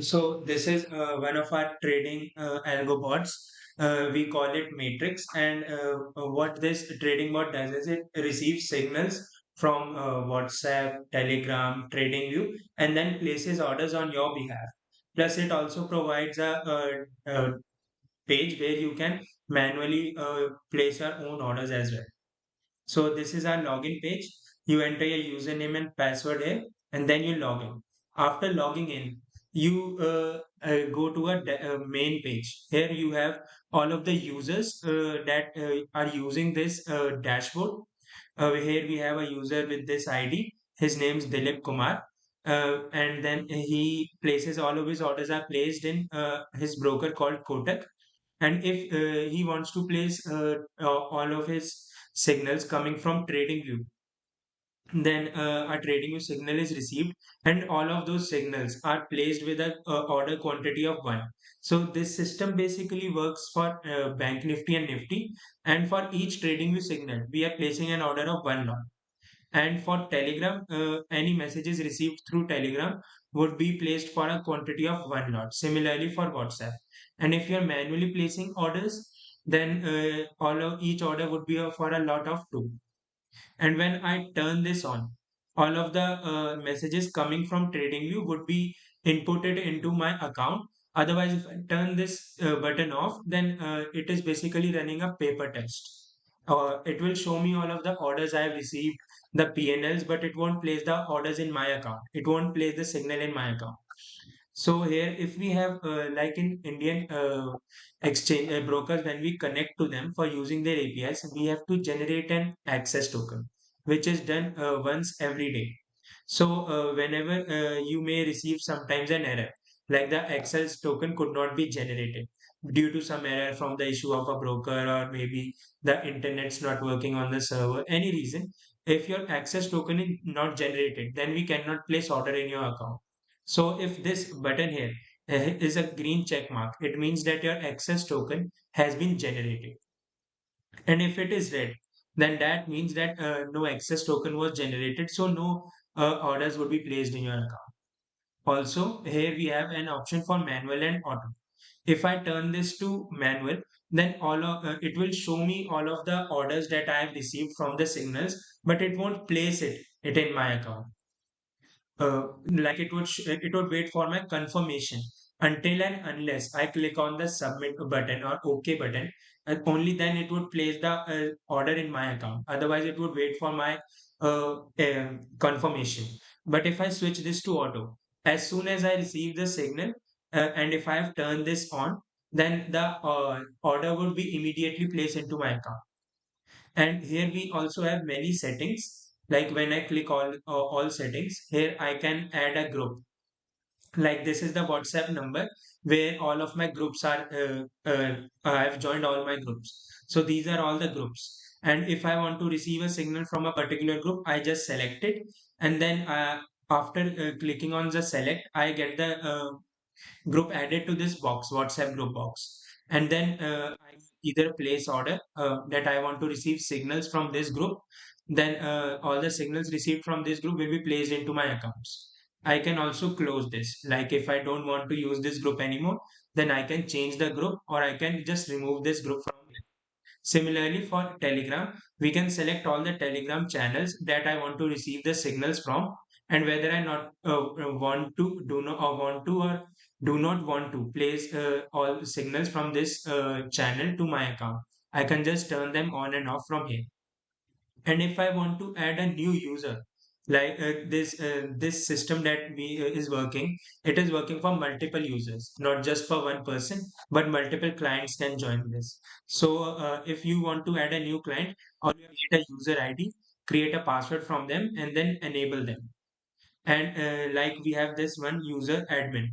So this is one of our trading algo bots. We call it Matrix, and what this trading bot does is it receives signals from WhatsApp, Telegram, TradingView, and then places orders on your behalf. Plus, it also provides a page where you can manually place your own orders as well. So this is our login page. You enter your username and password here, and then you log in. After logging in, you go to a main page. Here you have all of the users that are using this dashboard. Here we have a user with this ID. His name is Dilip Kumar. And then he places all of his orders are placed in his broker called Kotak. And if he wants to place all of his signals coming from TradingView, then a TradingView signal is received, and all of those signals are placed with a order quantity of one. So this system basically works for Bank Nifty and Nifty, and for each TradingView signal, we are placing an order of one lot. And for Telegram, any messages received through Telegram would be placed for a quantity of one lot. Similarly for WhatsApp. And if you're manually placing orders, then all of each order would be for a lot of two. And when I turn this on, all of the messages coming from TradingView would be inputted into my account. Otherwise, if I turn this button off, then it is basically running a paper test. It will show me all of the orders I have received, the PNLs, but it won't place the orders in my account. It won't place the signal in my account. So here, if we have like in Indian exchange brokers, when we connect to them for using their APIs, we have to generate an access token, which is done once every day. So whenever you may receive sometimes an error, like the access token could not be generated due to some error from the issue of a broker, or maybe the internet's not working on the server, any reason. If your access token is not generated, then we cannot place order in your account. So if this button here is a green check mark, it means that your access token has been generated. And if it is red, then that means that no access token was generated, so no orders would be placed in your account. Also, here we have an option for manual and auto. If I turn this to manual, then all of it will show me all of the orders that I have received from the signals, but it won't place it in my account. Like it would wait for my confirmation until and unless I click on the submit button or OK button, and only then it would place the order in my account. Otherwise, it would wait for my confirmation. But if I switch this to auto, as soon as I receive the signal, and if I have turned this on, then the order would be immediately placed into my account. And here we also have many settings. Like when I click all settings, here I can add a group. Like this is the WhatsApp number where all of my groups are. I've joined all my groups. So these are all the groups. And if I want to receive a signal from a particular group, I just select it, and then after clicking on the select, I get the group added to this box, WhatsApp group box. And then I either place order that I want to receive signals from this group. Then all the signals received from this group will be placed into my accounts. I can also close this. Like if I don't want to use this group anymore, then I can change the group, or I can just remove this group from here. Similarly, for Telegram, we can select all the Telegram channels that I want to receive the signals from, and whether I not want to, do not, or want to, or do not want to place all signals from this channel to my account. I can just turn them on and off from here. And if I want to add a new user, like this system that we is working, it is working for multiple users, not just for one person, but multiple clients can join this. So if you want to add a new client, or you create a user ID, create a password from them, and then enable them. And like we have this one user admin,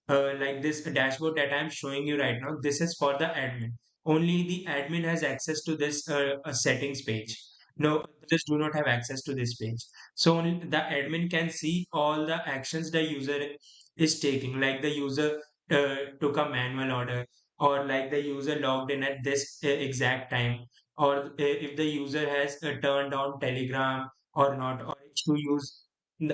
like this dashboard that I'm showing you right now, this is for the admin. Only the admin has access to this settings page. No, others do not have access to this page. So only the admin can see all the actions the user is taking, like the user took a manual order, or like the user logged in at this exact time, or if the user has turned on Telegram or not, or to use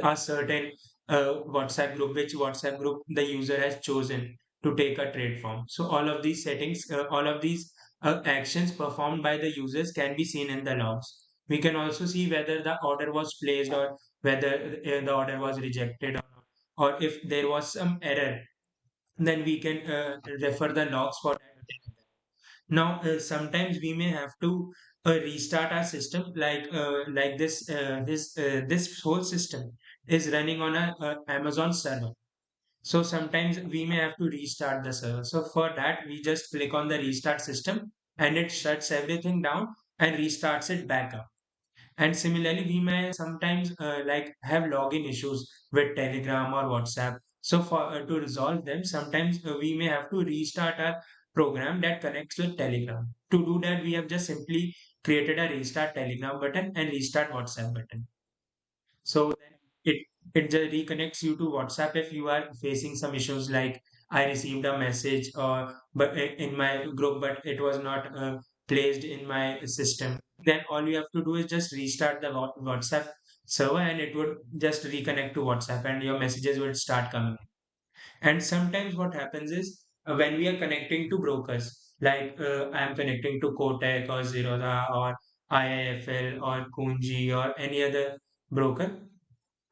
a certain WhatsApp group, which WhatsApp group the user has chosen to take a trade from. So all of these settings, all of these actions performed by the users can be seen in the logs. We can also see whether the order was placed or whether the order was rejected or not, or if there was some error, then we can refer the logs for that. Now, sometimes we may have to restart our system, like this whole system is running on a Amazon server. So sometimes we may have to restart the server. So for that, we just click on the restart system and it shuts everything down and restarts it back up. And similarly, we may sometimes like have login issues with Telegram or WhatsApp. So for to resolve them, sometimes we may have to restart our program that connects with Telegram. To do that, we have just simply created a restart Telegram button and restart WhatsApp button. So then it just reconnects you to WhatsApp if you are facing some issues like I received a message or but in my group, but it was not placed in my system. Then all you have to do is just restart the WhatsApp server and it would just reconnect to WhatsApp and your messages will start coming. And sometimes what happens is when we are connecting to brokers, like I am connecting to Kotak or Zerodha or IIFL or Kunji or any other broker,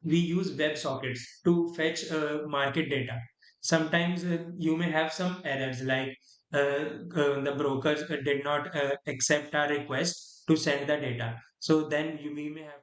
we use web sockets to fetch market data. Sometimes you may have some errors like the brokers did not accept our request to send the data. So then we may have